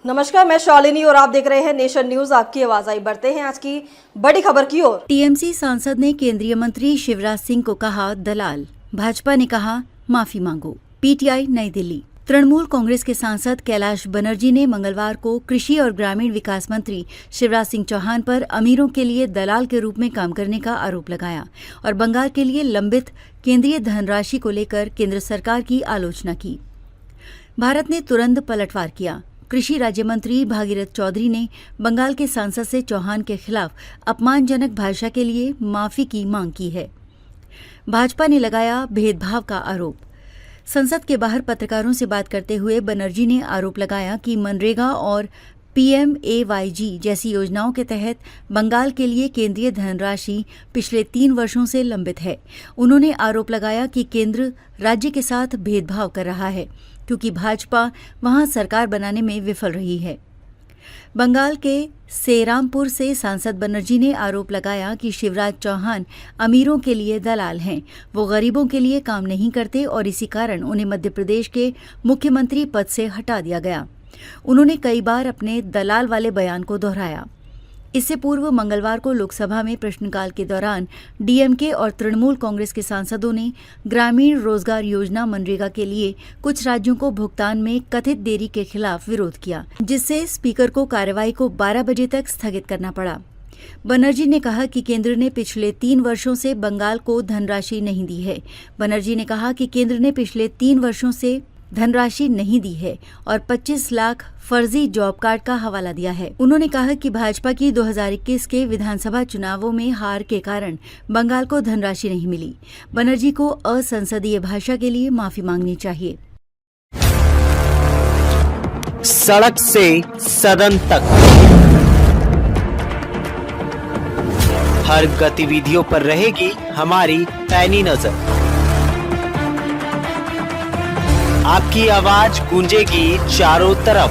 नमस्कार, मैं शालिनी और आप देख रहे हैं नेशन न्यूज। आपकी आवाज आई। बढ़ते हैं आज की बड़ी खबर की ओर। टीएमसी सांसद ने केंद्रीय मंत्री शिवराज सिंह को कहा दलाल, भाजपा ने कहा माफी मांगो। पीटीआई नई दिल्ली। तृणमूल कांग्रेस के सांसद कैलाश बनर्जी ने मंगलवार को कृषि और ग्रामीण विकास मंत्री शिवराज सिंह चौहान पर अमीरों के लिए दलाल के रूप में काम करने का आरोप लगाया और बंगाल के लिए लंबित केंद्रीय धनराशि को लेकर केंद्र सरकार की आलोचना की। भारत ने तुरंत पलटवार किया। कृषि राज्य मंत्री भागीरथ चौधरी ने बंगाल के सांसद से चौहान के खिलाफ अपमानजनक भाषा के लिए माफी की मांग की है। भाजपा ने लगाया भेदभाव का आरोप। संसद के बाहर पत्रकारों से बात करते हुए बनर्जी ने आरोप लगाया कि मनरेगा और PMAYG जैसी योजनाओं के तहत बंगाल के लिए केंद्रीय धनराशि पिछले 3 वर्षों से लंबित है। उन्होंने आरोप लगाया कि केंद्र राज्य के साथ भेदभाव कर रहा है क्योंकि भाजपा वहां सरकार बनाने में विफल रही है। बंगाल के सेरामपुर से सांसद बनर्जी ने आरोप लगाया कि शिवराज चौहान अमीरों के लिए दलाल हैं। वो गरीबों के लिए काम नहीं करते और इसी कारण उन्हें मध्य प्रदेश के मुख्यमंत्री पद से हटा दिया गया। उन्होंने कई बार अपने दलाल वाले बयान को दोहराया। इससे पूर्व मंगलवार को लोकसभा में प्रश्नकाल के दौरान डीएमके और तृणमूल कांग्रेस के सांसदों ने ग्रामीण रोजगार योजना मनरेगा के लिए कुछ राज्यों को भुगतान में कथित देरी के खिलाफ विरोध किया, जिससे स्पीकर को कार्यवाही को 12 बजे तक स्थगित करना पड़ा। बनर्जी ने कहा कि केंद्र ने पिछले 3 वर्षों से बंगाल को धनराशि नहीं दी है। बनर्जी ने कहा कि केंद्र ने पिछले 3 वर्षों से धनराशि नहीं दी है और 25 लाख फर्जी जॉब कार्ड का हवाला दिया है। उन्होंने कहा कि भाजपा की 2021 के विधानसभा चुनावों में हार के कारण बंगाल को धनराशि नहीं मिली। बनर्जी को असंसदीय भाषा के लिए माफी मांगनी चाहिए। सड़क से सदन तक हर गतिविधियों पर रहेगी हमारी पैनी नजर। आपकी आवाज गूंजेगी चारों तरफ।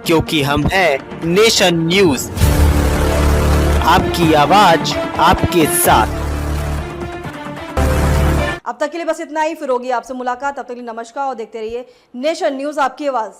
क्योंकि हम हैं नेशन न्यूज, आपकी आवाज आपके साथ। अब तक के लिए बस इतना ही। फिर होगी आपसे मुलाकात। तब तक के लिए नमस्कार और देखते रहिए नेशन न्यूज, आपकी आवाज।